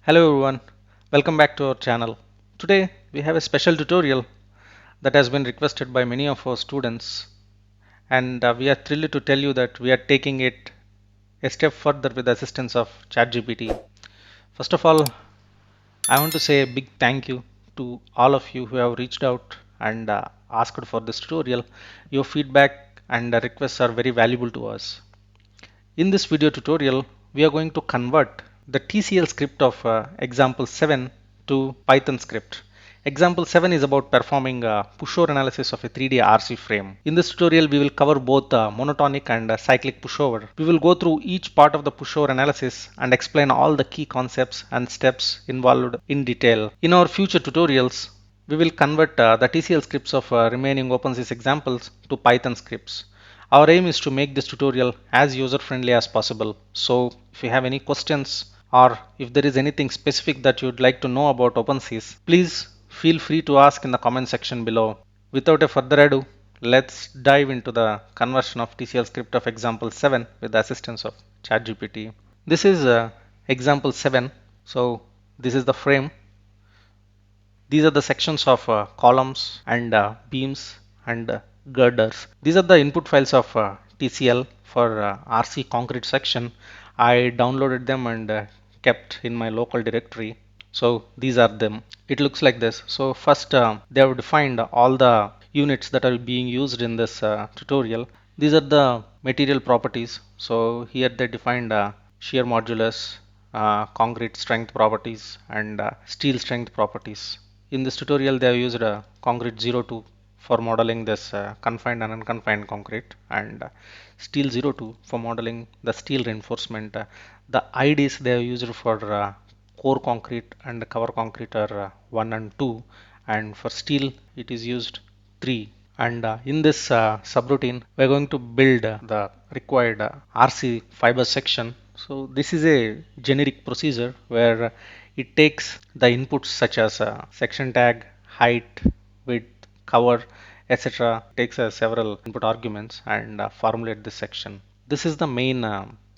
Hello everyone, welcome back to our channel. Today we have a special tutorial that has been requested by many of our students, and we are thrilled to tell you that we are taking it a step further with the assistance of ChatGPT. First of all, I want to say a big thank you to all of you who have reached out and asked for this tutorial. Your feedback and requests are very valuable to us. In this video tutorial, we are going to convert the TCL script of example 7 to Python script. Example 7 is about performing pushover analysis of a 3D RC frame. In this tutorial, we will cover both monotonic and cyclic pushover. We will go through each part of the pushover analysis and explain all the key concepts and steps involved in detail. In our future tutorials, we will convert the TCL scripts of remaining OpenSees examples to Python scripts. Our aim is to make this tutorial as user-friendly as possible. So if you have any questions or if there is anything specific that you'd like to know about OpenSees, please feel free to ask in the comment section below. Without a further ado, let's dive into the conversion of TCL script of example 7 with the assistance of ChatGPT. This is example 7. So this is the frame. These are the sections of columns and beams and girders. These are the input files of TCL for RC concrete section. I downloaded them and kept in my local directory. So these are them. It looks like this. So first they have defined all the units that are being used in this tutorial. These are the material properties. So here they defined shear modulus, concrete strength properties and steel strength properties. In this tutorial, they have used concrete 02 for modeling this confined and unconfined concrete and steel 02 for modeling the steel reinforcement. The IDs they have used for core concrete and cover concrete are 1 and 2, and for steel it is used 3. And in this subroutine, we're going to build the required RC fiber section. So this is a generic procedure where it takes the inputs such as section tag, height, width, cover, etc. Takes several input arguments and formulate this section. This is the main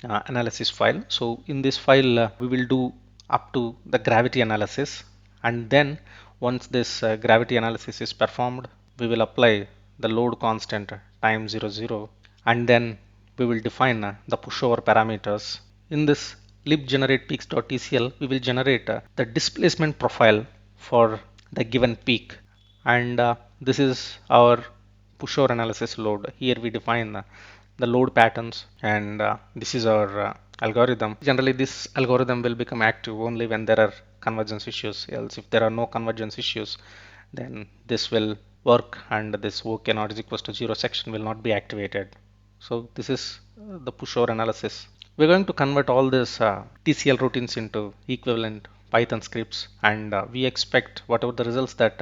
analysis file. So in this file, we will do up to the gravity analysis, and then once this gravity analysis is performed, we will apply the load constant time 00, and then we will define the pushover parameters. In this libgenerate_peaks.tcl, we will generate the displacement profile for the given peak, and this is our pushover analysis load. Here we define the load patterns, and this is our algorithm. Generally, this algorithm will become active only when there are convergence issues. Else, if there are no convergence issues, then this will work, and this OK not is equals to 0 section will not be activated. So this is the pushover analysis. We're going to convert all this TCL routines into equivalent Python scripts, and we expect whatever the results that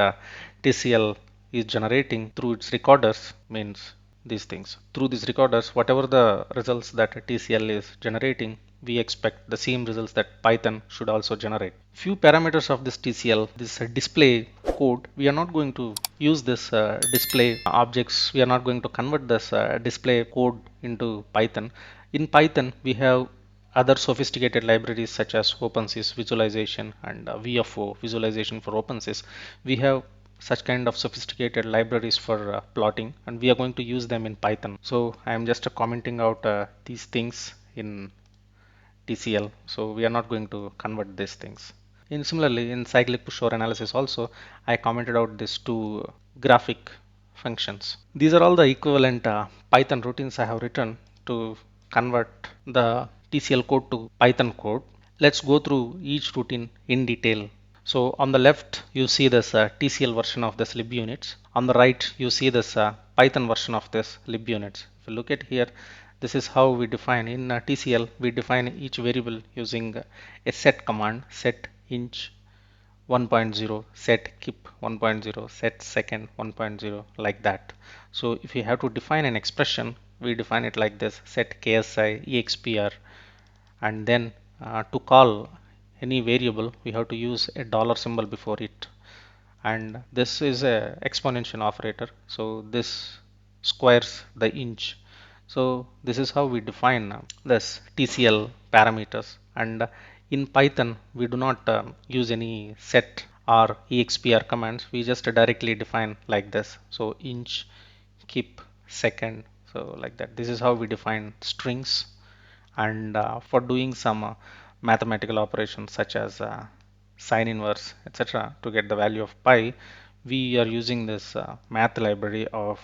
TCL is generating through its recorders, means these things. Through these recorders, whatever the results that TCL is generating, we expect the same results that Python should also generate. Few parameters of this TCL, this display code, we are not going to use this display objects. We are not going to convert this display code into Python. In Python, we have other sophisticated libraries such as OpenSees visualization and VFO visualization for OpenSees. We have such kind of sophisticated libraries for plotting, and we are going to use them in Python. So I am just commenting out these things in TCL. So we are not going to convert these things. In similarly, in cyclic pushover analysis also, I commented out these two graphic functions. These are all the equivalent Python routines I have written to convert the TCL code to Python code. Let's go through each routine in detail. So on the left, you see this TCL version of this libunits. On the right, you see this Python version of this libunits. If you look at here, this is how we define in TCL. We define each variable using a set command, set inch 1.0, set kip 1.0, set second 1.0, like that. So if you have to define an expression, we define it like this: set KSI EXPR, and then to call any variable, we have to use a dollar symbol before it, and this is a exponential operator, so this squares the inch. So this is how we define this TCL parameters, and In Python, we do not use any set or expr commands. We just directly define like this. So inch, keep, second. So like that. This is how we define strings. And for doing some mathematical operations such as sine inverse, etc., to get the value of pi, we are using this math library of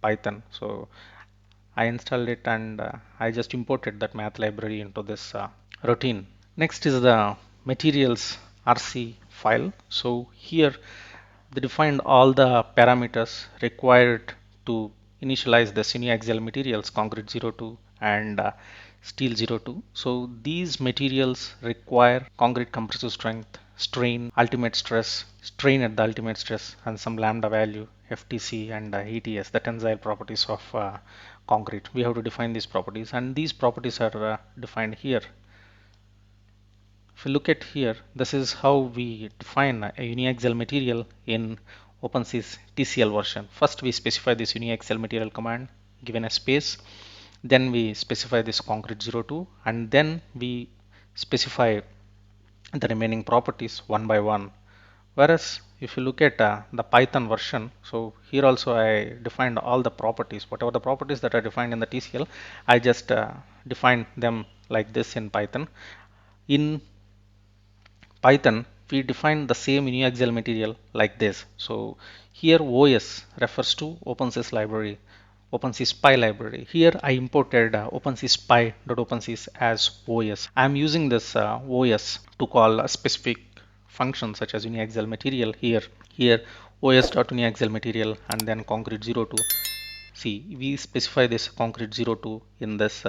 Python. So I installed it and I just imported that math library into this routine. Next is the materials RC file. So here they defined all the parameters required to initialize the uniaxial materials concrete 02 and steel 02. So these materials require concrete compressive strength, strain, ultimate stress, strain at the ultimate stress, and some lambda value, FTC, and ETS, the tensile properties of concrete. We have to define these properties, and these properties are defined here. If you look at here, this is how we define a uniaxial material in OpenSees Tcl version. First, we specify this uniaxial material command given a space. Then we specify this concrete 02, and then we specify the remaining properties one by one. Whereas if you look at the Python version, so here also I defined all the properties, whatever the properties that are defined in the TCL, I just defined them like this in Python. In Python, we define the same uniaxial material like this. So here OS refers to OpenSees library, OpenSees Pi library. Here I imported OpenSees Pi.OpenSees as OS. I am using this OS to call a specific function such as uniaxial material here. Here os.uniaxial material and then concrete 02. See, we specify this concrete 02 in this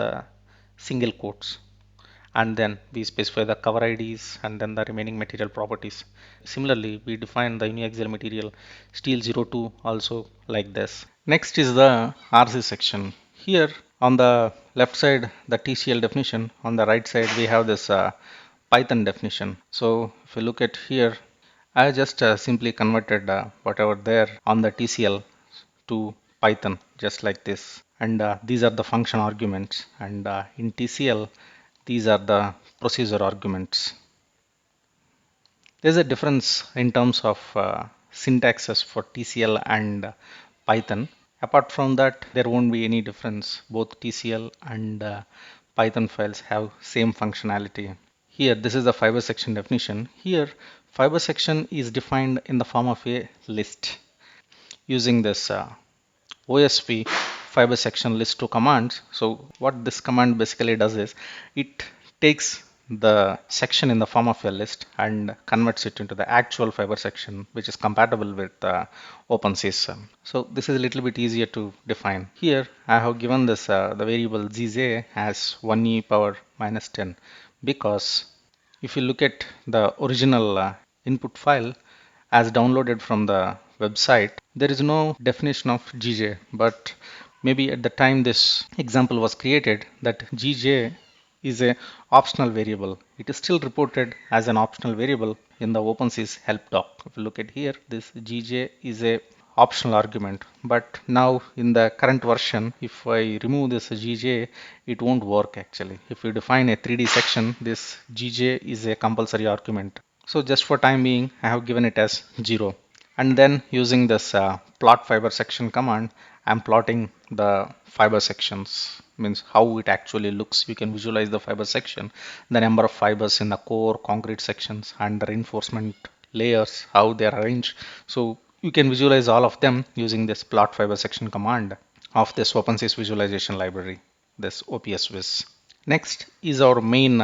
single quotes, and then we specify the cover IDs and then the remaining material properties. Similarly, we define the uniaxial material steel 02 also like this. Next is the RC section. Here on the left side the TCL definition, on the right side we have this Python definition. So if you look at here, I just simply converted whatever there on the TCL to Python just like this, and these are the function arguments, and in TCL these are the procedure arguments. There's a difference in terms of syntaxes for TCL and Python. Apart from that, there won't be any difference. Both TCL and Python files have same functionality. Here, this is the fiber section definition. Here, fiber section is defined in the form of a list using this OSV fiber section list to commands. So what this command basically does is it takes the section in the form of a list and converts it into the actual fiber section which is compatible with OpenSees. So this is a little bit easier to define. Here I have given this the variable zj as 1e power minus 10 because if you look at the original input file as downloaded from the website, there is no definition of GJ, but maybe at the time this example was created, that GJ is a optional variable. It is still reported as an optional variable in the OpenSees help doc. If you look at here, this GJ is a optional argument, but now in the current version, if I remove this GJ, it won't work actually. If you define a 3D section, this GJ is a compulsory argument. So just for time being, I have given it as 0. And then using this plot fiber section command, I'm plotting the fiber sections, means how it actually looks. You can visualize the fiber section, the number of fibers in the core, concrete sections, and the reinforcement layers, how they are arranged. So you can visualize all of them using this plot fiber section command of this OpenSees visualization library, this OPSVis. Next is our main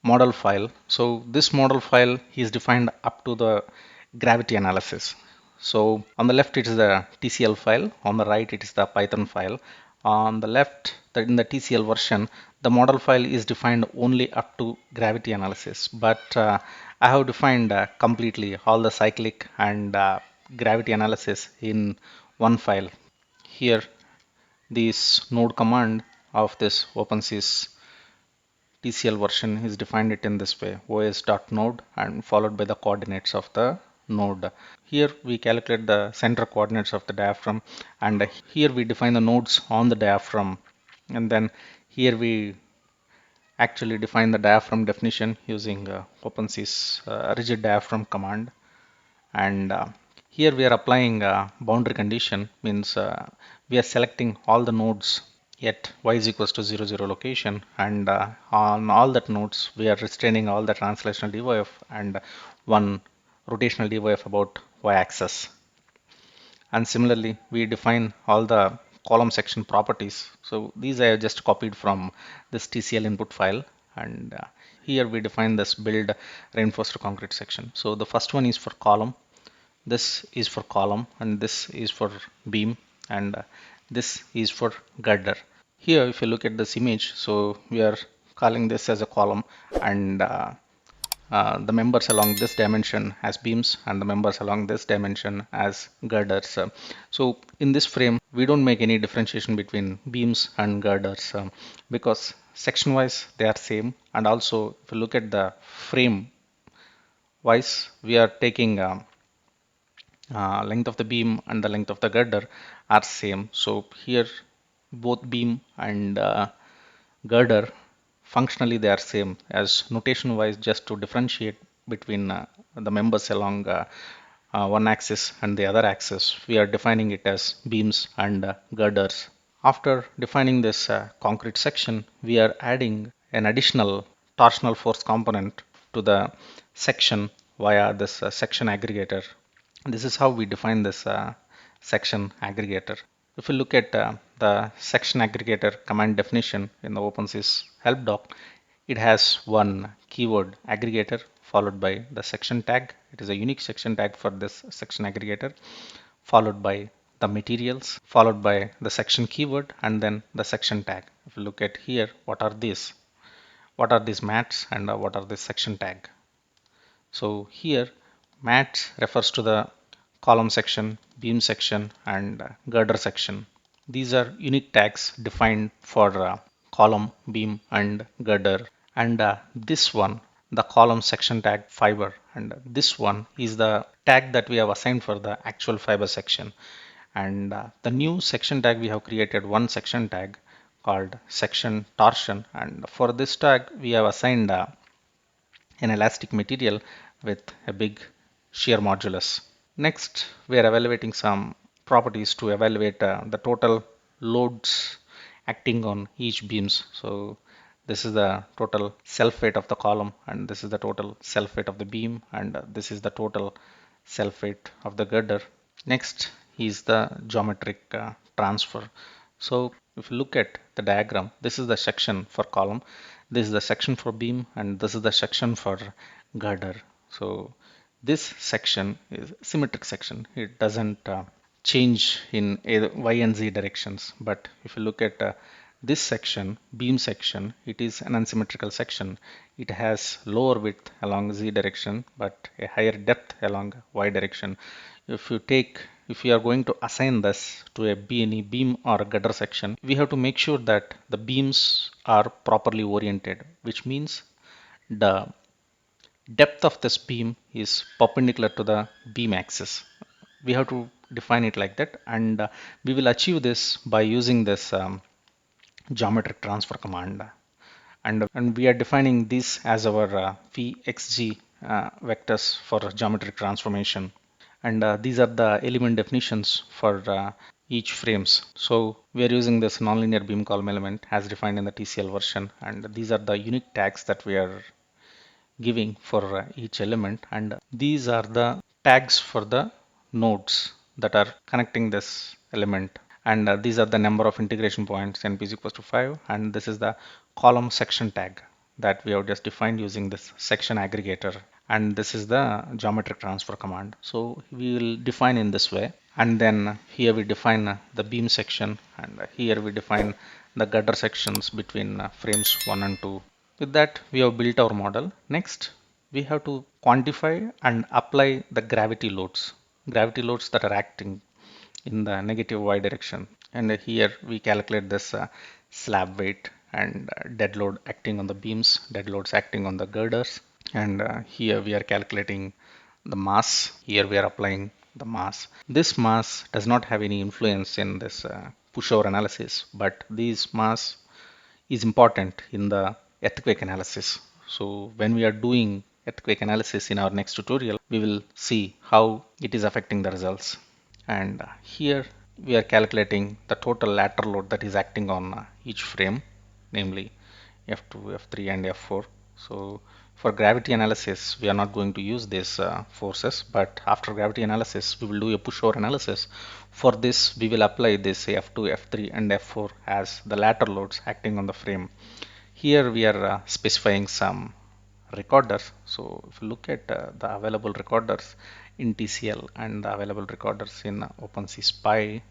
model file. So this model file is defined up to the gravity analysis. So on the left it is the TCL file, on the right it is the Python file. On the left, in the TCL version, the model file is defined only up to gravity analysis, but I have defined completely all the cyclic and gravity analysis in one file. Here this node command of this OpenSees TCL version is defined it in this way: os.node and followed by the coordinates of the node. Here we calculate the center coordinates of the diaphragm, and here we define the nodes on the diaphragm, and then here we actually define the diaphragm definition using OpenSees rigid diaphragm command. And here we are applying boundary condition, means we are selecting all the nodes at y is equals to 0, 0 location, and on all that nodes we are restraining all the translational dy and one rotational dy about y-axis. And similarly we define all the column section properties. So these I have just copied from this TCL input file, and here we define this build reinforced concrete section. So the first one is for column, this is for column, and this is for beam, and this is for girder. Here if you look at this image, so we are calling this as a column, and the members along this dimension as beams and the members along this dimension as girders. So in this frame we don't make any differentiation between beams and girders because section wise they are same, and also if you look at the frame wise we are taking length of the beam and the length of the girder are same. So here both beam and girder functionally they are same. As notation wise, just to differentiate between the members along one axis and the other axis, we are defining it as beams and girders. After defining this concrete section, we are adding an additional torsional force component to the section via this section aggregator. This is how we define this section aggregator. If you look at the section aggregator command definition in the OpenSees help doc, it has one keyword aggregator followed by the section tag. It is a unique section tag for this section aggregator, followed by the materials, followed by the section keyword, and then the section tag. If you look at here, what are these? What are these mats and what are this section tag? So here mats refers to the column section, beam section, and girder section. These are unique tags defined for column, beam, and girder. And this one, the column section tag fiber, and this one is the tag that we have assigned for the actual fiber section. And the new section tag, we have created one section tag called section torsion, and for this tag we have assigned an elastic material with a big shear modulus. Next, we are evaluating some properties to evaluate the total loads acting on each beams. So this is the total self weight of the column, and this is the total self weight of the beam, and this is the total self weight of the girder. Next is the geometric transfer. So if you look at the diagram, this is the section for column, this is the section for beam, and this is the section for girder. So this section is symmetric section. It doesn't change in y and z directions. But if you look at this section, beam section, it is an unsymmetrical section. It has lower width along z direction, but a higher depth along y direction. If you are going to assign this to a beam or a girder section, we have to make sure that the beams are properly oriented, which means the depth of this beam is perpendicular to the beam axis. We have to define it like that, and we will achieve this by using this geometric transfer command. And we are defining this as our vxg vectors for geometric transformation. And these are the element definitions for each frames. So we are using this nonlinear beam column element as defined in the TCL version, and these are the unique tags that we are giving for each element, and these are the tags for the nodes that are connecting this element, and these are the number of integration points np is equals to 5, and this is the column section tag that we have just defined using this section aggregator, and this is the geometric transfer command. So we will define in this way, and then here we define the beam section, and here we define the girder sections between frames 1 and 2. With that, we have built our model. Next, we have to quantify and apply the gravity loads that are acting in the negative y direction. And here we calculate this slab weight and dead load acting on the beams, dead loads acting on the girders. And here we are calculating the mass. Here we are applying the mass. This mass does not have any influence in this pushover analysis, but this mass is important in the earthquake analysis. So when we are doing earthquake analysis in our next tutorial, we will see how it is affecting the results. And here we are calculating the total lateral load that is acting on each frame, namely F2, F3 and F4. So for gravity analysis, we are not going to use these forces, but after gravity analysis, we will do a pushover analysis. For this, we will apply this F2, F3 and F4 as the lateral loads acting on the frame. Here we are specifying some recorders. So if you look at the available recorders in TCL and the available recorders in OpenSees Pi,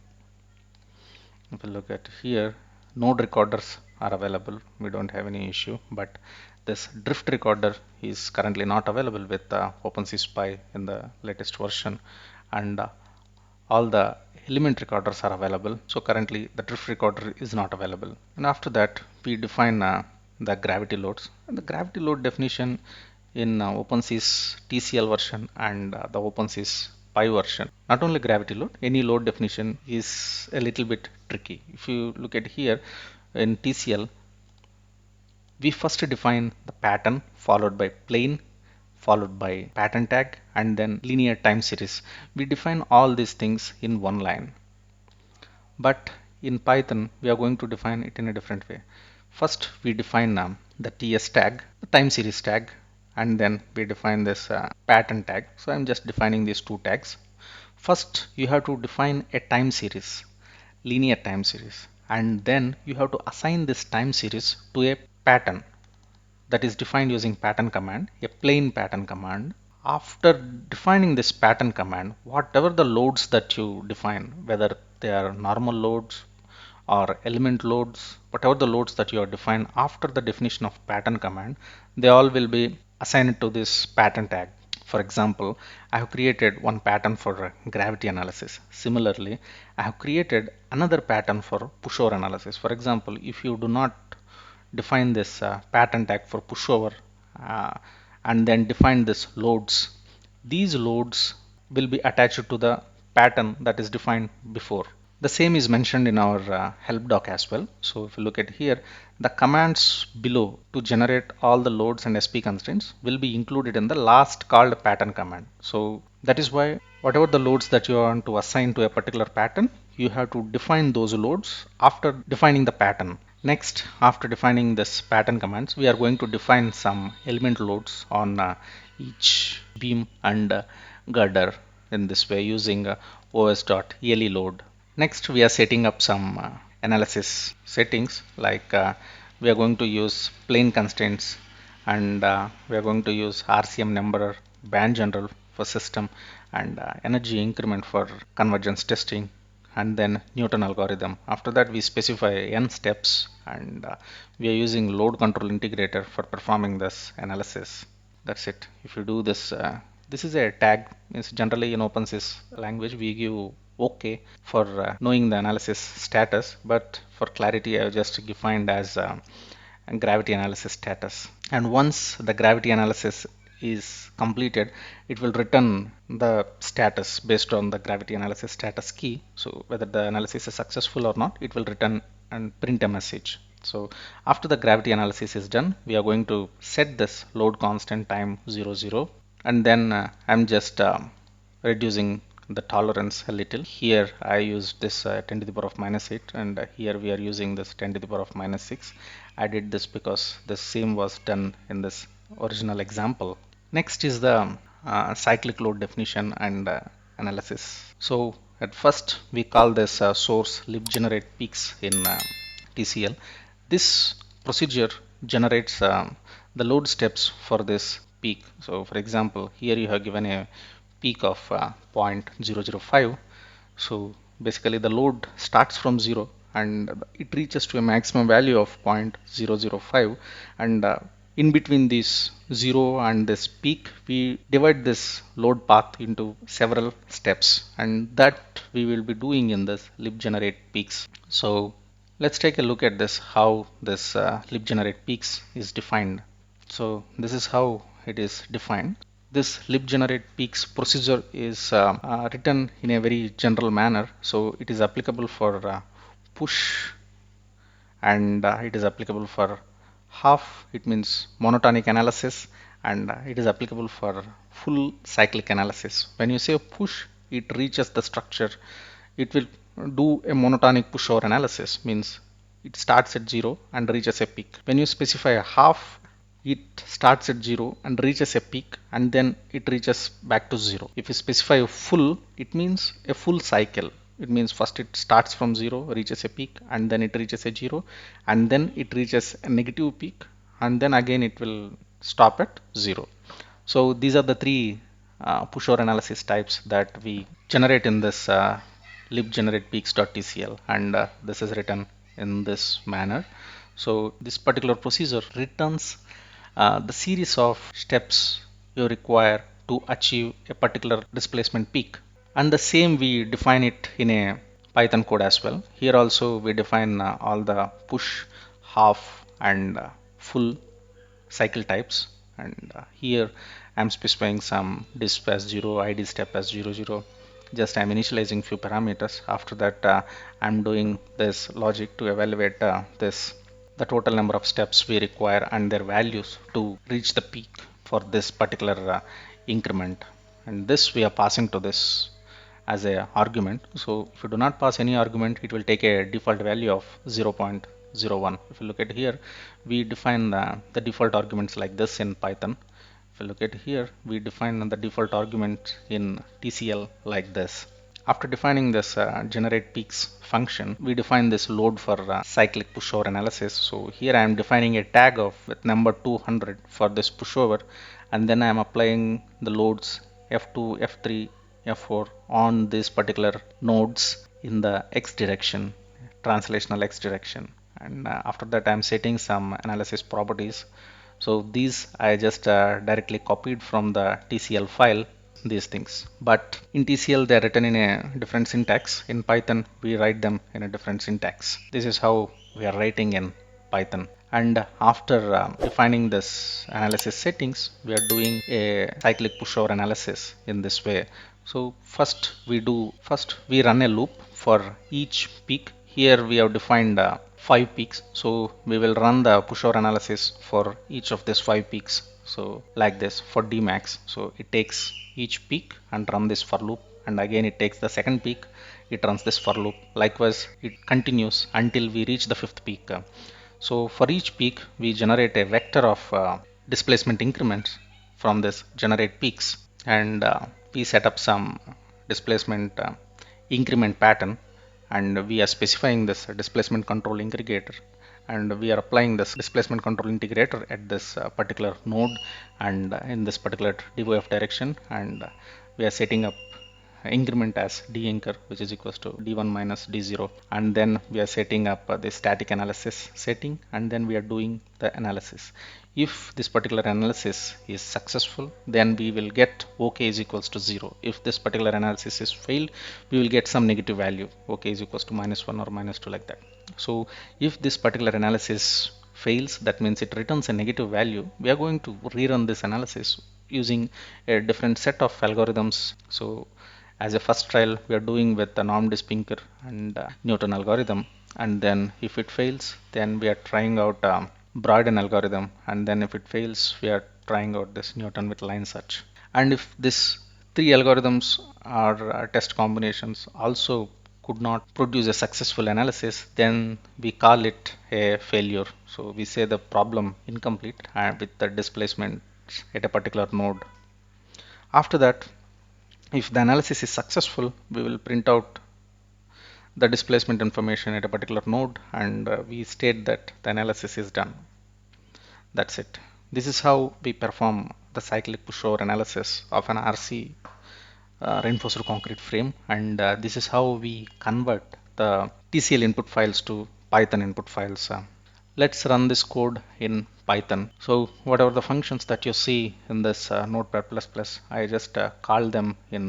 if you look at here, node recorders are available. We don't have any issue, but this drift recorder is currently not available with OpenSees Pi in the latest version, and all the element recorders are available. So currently the drift recorder is not available. And after that, we define the gravity loads. And the gravity load definition in OpenSees Tcl version and the OpenSees Pi version. Not only gravity load, any load definition is a little bit tricky. If you look at here in Tcl, we first define the pattern followed by plane followed by pattern tag and then linear time series. We define all these things in one line. But in Python, we are going to define it in a different way. First, we define the TS tag, the time series tag, and then we define this pattern tag. So I'm just defining these two tags. First, you have to define a time series, linear time series, and then you have to assign this time series to a pattern that is defined using pattern command, a plain pattern command. After defining this pattern command, whatever the loads that you define, whether they are normal loads or element loads, whatever the loads that you are defined after the definition of pattern command, they all will be assigned to this pattern tag. For example, I have created one pattern for gravity analysis. Similarly, I have created another pattern for pushover analysis. For example, if you do not define this pattern tag for pushover uh, and then define this loads, these loads will be attached to the pattern that is defined before. The same is mentioned in our help doc as well. So if you look at here, the commands below to generate all the loads and SP constraints will be included in the last called pattern command. So that is why whatever the loads that you want to assign to a particular pattern, you have to define those loads after defining the pattern. Next, after defining this pattern commands, we are going to define some element loads on each beam and girder in this way using os.ele load. Next, we are setting up some analysis settings, like we are going to use plane constraints and we are going to use RCM number, band general for system, and energy increment for convergence testing, and then Newton algorithm. After that, we specify n steps, and we are using load control integrator for performing this analysis. That's it. If you do this, this is a tag. It's generally in OpenSys language we give OK for knowing the analysis status, but for clarity I have just defined as gravity analysis status. And once the gravity analysis is completed, it will return the status based on the gravity analysis status key. So whether the analysis is successful or not, it will return and print a message. So after the gravity analysis is done, we are going to set this load constant time 00, and then I'm just reducing the tolerance a little. Here I used this 10 to the power of minus 8, and here we are using this 10 to the power of minus 6. I did this because the same was done in this original example. Next is the cyclic load definition and analysis. So at first we call this source lib generate peaks in TCL. This procedure generates the load steps for this peak. So for example, here you have given a peak of 0.005. So basically the load starts from 0 and it reaches to a maximum value of 0.005, and in between this 0 and this peak we divide this load path into several steps, and that we will be doing in this lib generate peaks. So let's take a look at this, how this lib generate peaks is defined. So this is how it is defined. This lib generate peaks procedure is written in a very general manner. So it is applicable for push, and it is applicable for Half, it means monotonic analysis, and it is applicable for full cyclic analysis. When you say push, it reaches the structure. It will do a monotonic pushover analysis, means it starts at 0 and reaches a peak. When you specify a half, it starts at 0 and reaches a peak, and then it reaches back to 0. If you specify a full, it means a full cycle. It means first it starts from 0, reaches a peak, and then it reaches a 0, and then it reaches a negative peak, and then again it will stop at 0. So these are the three pushover analysis types that we generate in this libgeneratepeaks.tcl, and this is written in this manner. So this particular procedure returns the series of steps you require to achieve a particular displacement peak, and the same we define it in a Python code as well. Here also we define all the push, half, and full cycle types, and here I'm specifying some disp as 0, id step as 00. Just I'm initializing few parameters. After that I'm doing this logic to evaluate this the total number of steps we require and their values to reach the peak for this particular increment, and this we are passing to this as a argument. So if you do not pass any argument, it will take a default value of 0.01. If you look at here, we define the default arguments like this in Python. If you look at here, we define the default argument in TCL like this. After defining this generate peaks function, we define this load for cyclic pushover analysis. So here I am defining a tag of with number 200 for this pushover, and then I am applying the loads F2, F3, F4 on these particular nodes in the X direction, translational X direction. And after that I am setting some analysis properties. So these I just directly copied from the TCL file, these things, but in TCL they are written in a different syntax. In Python we write them in a different syntax. This is how we are writing in Python. And after defining this analysis settings, we are doing a cyclic pushover analysis in this way. So first we run a loop for each peak. Here we have defined 5 peaks, so we will run the pushover analysis for each of these 5 peaks. So like this for dmax, so it takes each peak and run this for loop, and again it takes the second peak, it runs this for loop. Likewise it continues until we reach the 5th peak. So for each peak we generate a vector of displacement increments from this generate peaks, and we set up some displacement increment pattern, and we are specifying this displacement control integrator, and we are applying this displacement control integrator at this particular node and in this particular DOF direction, and we are setting up increment as d anchor, which is equals to d1 minus d0, and then we are setting up the static analysis setting, and then we are doing the analysis. If this particular analysis is successful, then we will get OK is equals to 0. If this particular analysis is failed, we will get some negative value, OK is equals to -1 or -2, like that. So if this particular analysis fails, that means it returns a negative value. We are going to rerun this analysis using a different set of algorithms. So as a first trial we are doing with the norm-dispinker and Newton algorithm, and then if it fails, then we are trying out Broyden algorithm, and then if it fails, we are trying out this Newton with line search. And if this 3 algorithms or test combinations also could not produce a successful analysis, then we call it a failure. So we say the problem incomplete with the displacement at a particular node. After that, if the analysis is successful, we will print out the displacement information at a particular node, and we state that the analysis is done. That's it. This is how we perform the cyclic pushover analysis of an RC reinforced concrete frame, and this is how we convert the TCL input files to Python input files. Let's run this code in Python. So whatever the functions that you see in this Notepad++, I just call them in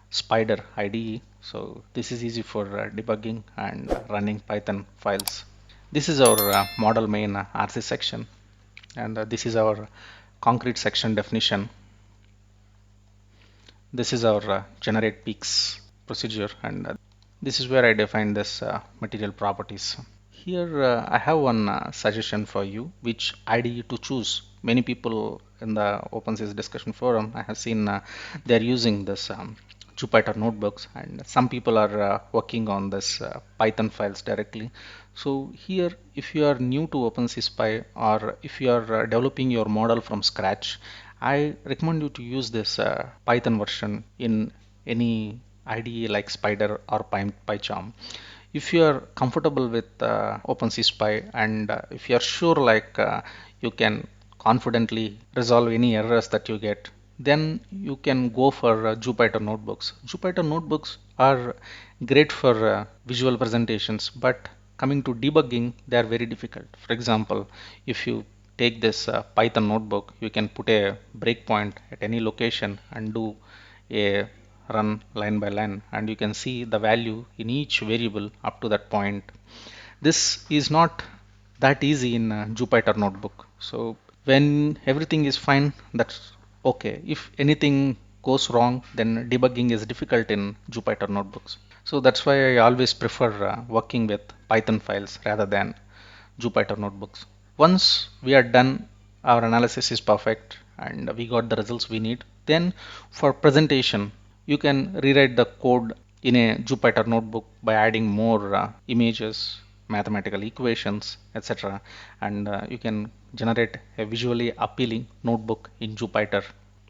Spider IDE. So this is easy for debugging and running Python files. This is our model main RC section, and this is our concrete section definition. This is our generate peaks procedure, and this is where I define this material properties. here I have one suggestion for you, which IDE to choose. Many people in the OpenSees discussion forum, I have seen they're using this Jupyter notebooks, and some people are working on this Python files directly. So here, if you are new to OpenSees Py, or if you are developing your model from scratch, I recommend you to use this Python version in any IDE like Spider or PyCharm. If you are comfortable with OpenSees and if you are sure you can confidently resolve any errors that you get, then you can go for Jupyter notebooks. Jupyter notebooks are great for visual presentations, but coming to debugging, they are very difficult. For example, if you take this Python notebook, you can put a breakpoint at any location and do a run line by line, and you can see the value in each variable up to that point. This is not that easy in Jupyter notebook. So when everything is fine, that's okay. If anything goes wrong, then debugging is difficult in Jupyter notebooks. So that's why I always prefer working with Python files rather than Jupyter notebooks. Once we are done, our analysis is perfect and we got the results we need. Then for presentation, you can rewrite the code in a Jupyter notebook by adding more images, mathematical equations, etc. And you can generate a visually appealing notebook in Jupyter.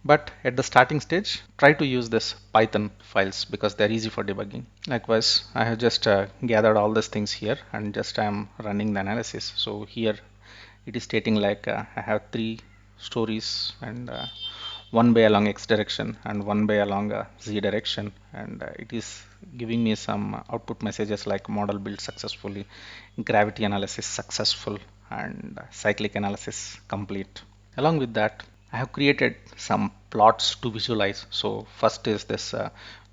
But at the starting stage, try to use this Python files because they're easy for debugging. Likewise, I have just gathered all these things here and just I'm running the analysis. So here it is stating I have three stories and one bay along x direction and one bay along z direction, and it is giving me some output messages like model built successfully, gravity analysis successful, and cyclic analysis complete. Along with that, I have created some plots to visualize. So first is this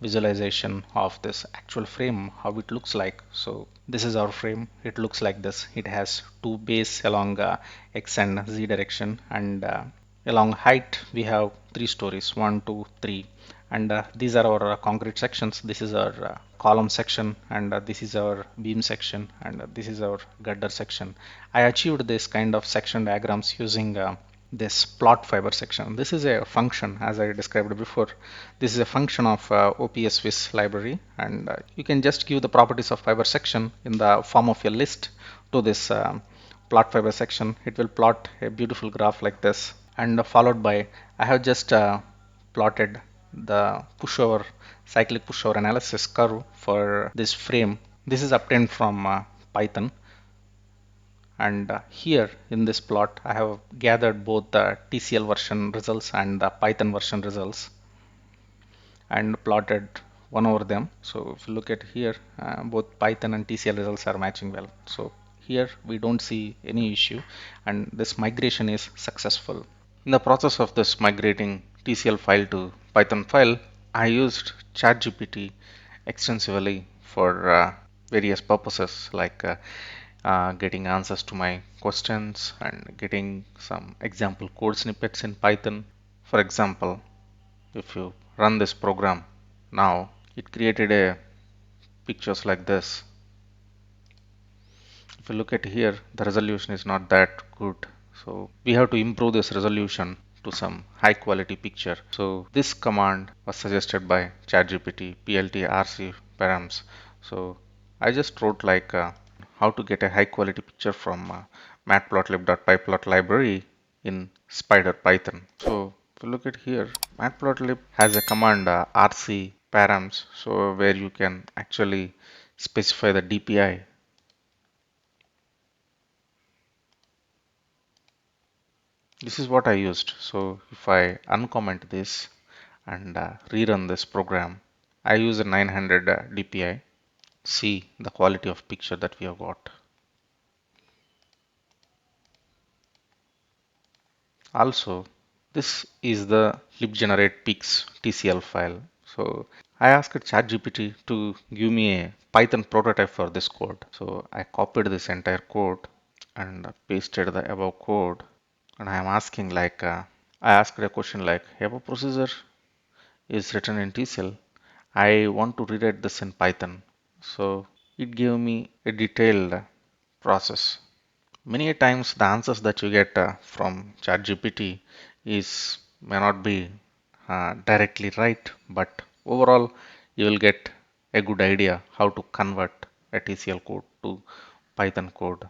visualization of this actual frame, how it looks like. So this is our frame. It looks like this. It has two bays along x and z direction, and along height we have three stories, one, two, three. And these are our concrete sections. This is our column section, and this is our beam section, and this is our girder section. I achieved this kind of section diagrams using this plot fiber section. This is a function, as I described before. This is a function of OPSWIS library, and you can just give the properties of fiber section in the form of a list to this plot fiber section. It will plot a beautiful graph like this, and followed by I have just plotted the pushover cyclic pushover analysis curve for this frame. This is obtained from Python, and here in this plot I have gathered both the TCL version results and the Python version results and plotted one over them. So if you look at here, both Python and TCL results are matching well. So here we don't see any issue, and this migration is successful. In the process of this migrating TCL file to Python file, I used ChatGPT extensively for various purposes getting answers to my questions and getting some example code snippets in Python. For example, if you run this program now, it created a pictures like this. If you look at here, the resolution is not that good. So we have to improve this resolution to some high quality picture. So this command was suggested by ChatGPT plt rc params. So I just wrote how to get a high quality picture from matplotlib.pyplot library in Spider Python. So if you look at here, matplotlib has a command rc params, so where you can actually specify the DPI. This is what I used. So if I uncomment this and rerun this program, I use a 900 DPI. See the quality of picture that we have got. Also, this is the libgenerate_pics TCL file. So I asked ChatGPT to give me a Python prototype for this code. So I copied this entire code and pasted the above code. And I am asking I asked a question like, above procedure is written in TCL. I want to rewrite this in Python. So it gave me a detailed process. Many a times the answers that you get from ChatGPT is may not be directly right, but overall you will get a good idea how to convert a TCL code to Python code.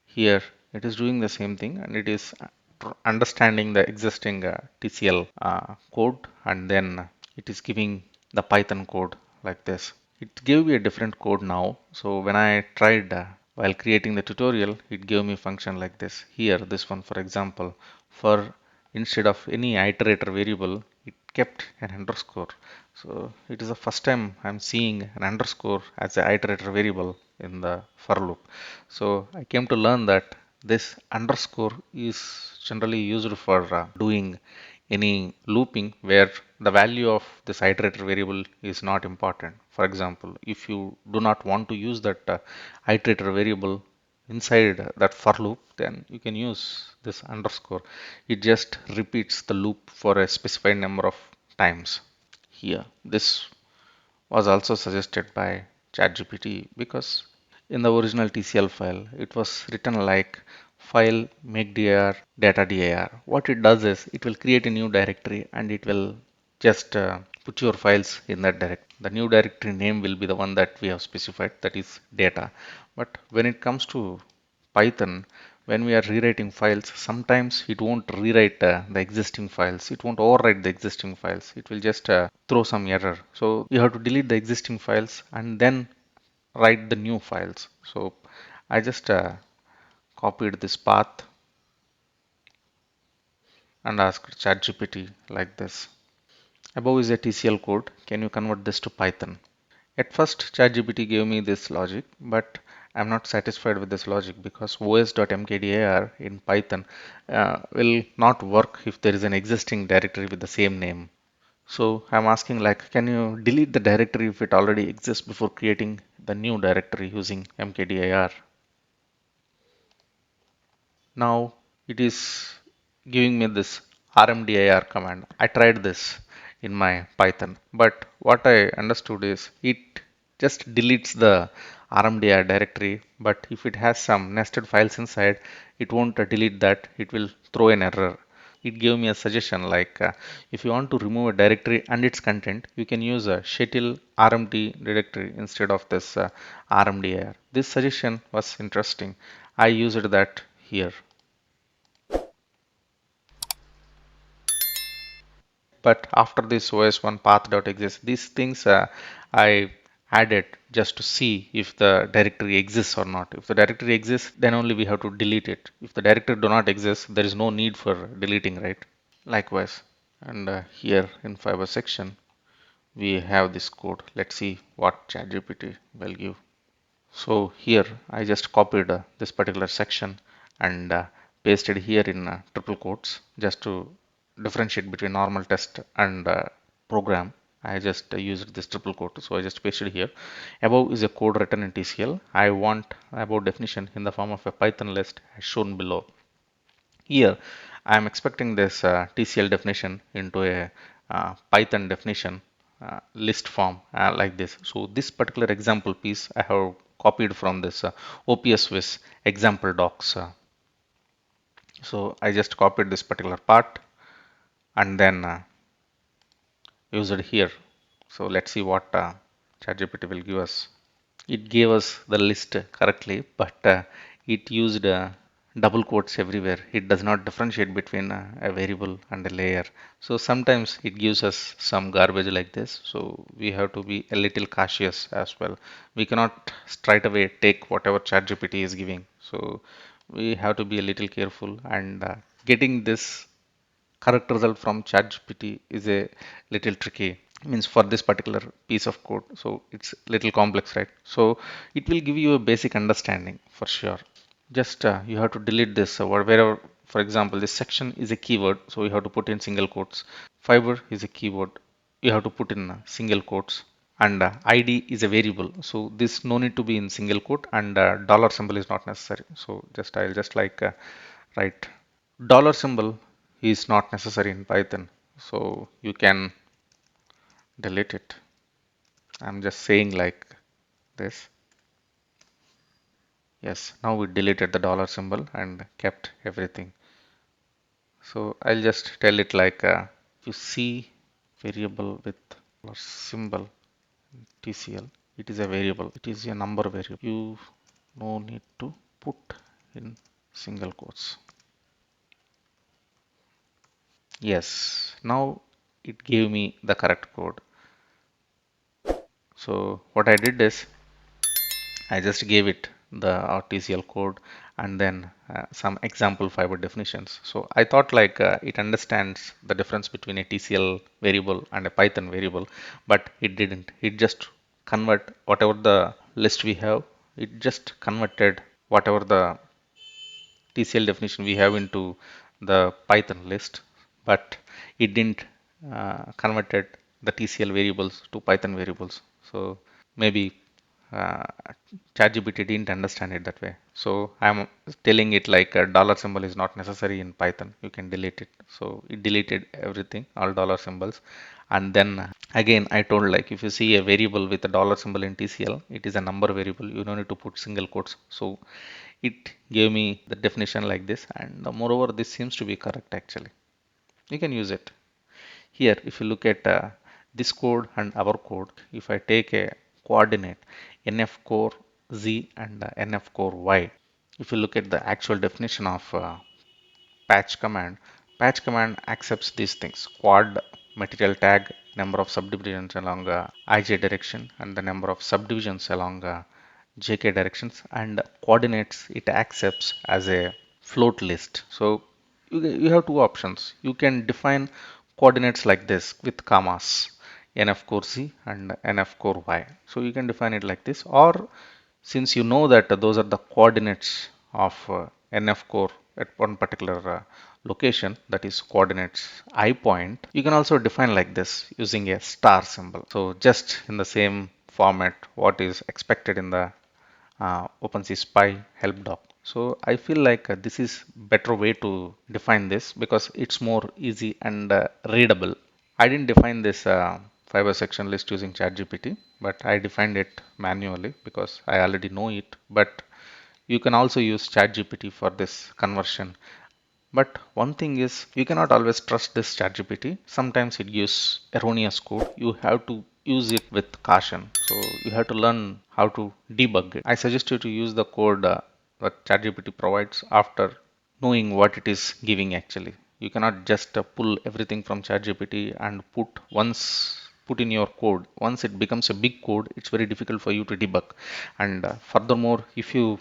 Here it is doing the same thing and it is understanding the existing TCL code, and then it is giving the Python code like this. It gave me a different code now. So when I tried while creating the tutorial, it gave me function like this. Here, this one, for example, for instead of any iterator variable, it kept an underscore. So it is the first time I'm seeing an underscore as an iterator variable in the for loop. So I came to learn that this underscore is generally used for doing any looping where the value of this iterator variable is not important. For example, if you do not want to use that iterator variable inside that for loop, then you can use this underscore. It just repeats the loop for a specified number of times. Here, this was also suggested by ChatGPT because in the original TCL file, it was written like file makedir data.dir. What it does is it will create a new directory and it will just put your files in that directory. The new directory name will be the one that we have specified, that is data. But when it comes to Python, when we are rewriting files, sometimes it won't rewrite the existing files. It won't overwrite the existing files. It will just throw some error. So you have to delete the existing files and then write the new files. So I just copied this path and asked ChatGPT like this. Above is a TCL code. Can you convert this to Python? At first, ChatGPT gave me this logic, but I'm not satisfied with this logic because os.mkdir in Python will not work if there is an existing directory with the same name. So I'm asking like, can you delete the directory if it already exists before creating the new directory using mkdir? Now it is giving me this rmdir command. I tried this in my Python, but what I understood is it just deletes the rmdir directory, but if it has some nested files inside, it won't delete that. It will throw an error. It gave me a suggestion like if you want to remove a directory and its content, you can use a shuttle rmd directory instead of this rmdir. This suggestion was interesting. I used that here. But after this os1 path.exist, these things I added just to see if the directory exists or not. If the directory exists, then only we have to delete it. If the directory do not exist, there is no need for deleting, right? Likewise, and here in fiber section, we have this code. Let's see what ChatGPT will give. So here I just copied this particular section and pasted here in triple quotes just to differentiate between normal test and program. I just used this triple quote, so I just pasted here. Above is a code written in TCL. I want above definition in the form of a Python list as shown below. Here, I am expecting this TCL definition into a Python definition list form like this. So this particular example piece I have copied from this OPS example docs. So I just copied this particular part and then used it here. So let's see what ChatGPT will give us. It gave us the list correctly, but it used double quotes everywhere. It does not differentiate between a variable and a layer. So sometimes it gives us some garbage like this. So we have to be a little cautious as well. We cannot straight away take whatever ChatGPT is giving. So we have to be a little careful, and getting this correct result from ChatGPT is a little tricky. Means for this particular piece of code, so it's little complex, right? So it will give you a basic understanding for sure. Just you have to delete this word wherever. For example, this section is a keyword, so you have to put in single quotes. Fiber is a keyword, you have to put in single quotes. And id is a variable, so this no need to be in single quote, and dollar symbol is not necessary. So just I'll just like write dollar symbol is not necessary in Python, so you can delete it. I'm just saying like this. Yes, now we deleted the dollar symbol and kept everything. So I'll just tell it like if you see variable with dollar symbol TCL, it is a variable, it is a number variable. You no need to put in single quotes. Yes, now it gave me the correct code. So what I did is I just gave it the TCL code and then some example fiber definitions. So I thought like it understands the difference between a TCL variable and a Python variable, but it didn't. It just convert whatever the list we have. It just converted whatever the TCL definition we have into the Python list, but it didn't converted the TCL variables to Python variables. So maybe uh, ChatGPT didn't understand it that way. So I'm telling it like a dollar symbol is not necessary in Python. You can delete it. So it deleted everything, all dollar symbols. And then again, I told like if you see a variable with a dollar symbol in TCL, it is a number variable. You don't need to put single quotes. So it gave me the definition like this. And moreover, this seems to be correct actually. You can use it. Here, if you look at this code and our code, if I take a coordinate nf core z and nf core y, if you look at the actual definition of patch command accepts these things: quad, material tag, number of subdivisions along ij direction, and the number of subdivisions along jk directions, and coordinates it accepts as a float list. So you have two options. You can define coordinates like this with commas, nf core z and nf core y. So you can define it like this, or since you know that those are the coordinates of nf core at one particular location, that is coordinates I point, you can also define like this using a star symbol. So just in the same format what is expected in the OpenSees Spy help doc. So I feel like this is better way to define this because it's more easy and readable. I didn't define this fiber section list using ChatGPT, but I defined it manually because I already know it. But you can also use ChatGPT for this conversion. But one thing is, you cannot always trust this ChatGPT. Sometimes it gives erroneous code. You have to use it with caution. So you have to learn how to debug it. I suggest you to use the code that ChatGPT provides after knowing what it is giving actually. You cannot just pull everything from ChatGPT and put in your code. Once it becomes a big code, it's very difficult for you to debug. And furthermore, if you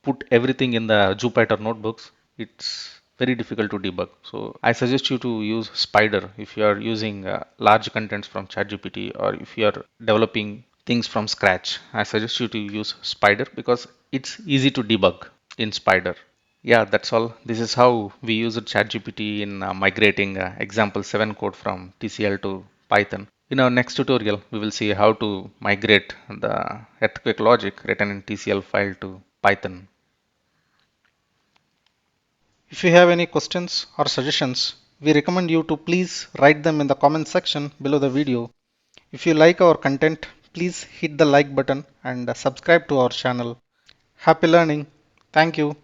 put everything in the Jupyter notebooks, it's very difficult to debug. So I suggest you to use Spider if you are using large contents from ChatGPT, or if you are developing things from scratch. I suggest you to use Spider because it's easy to debug in Spider. Yeah, that's all. This is how we use ChatGPT in migrating example 7 code from TCL to Python. In our next tutorial, we will see how to migrate the earthquake logic written in TCL file to Python. If you have any questions or suggestions, we recommend you to please write them in the comment section below the video. If you like our content, please hit the like button and subscribe to our channel. Happy learning. Thank you.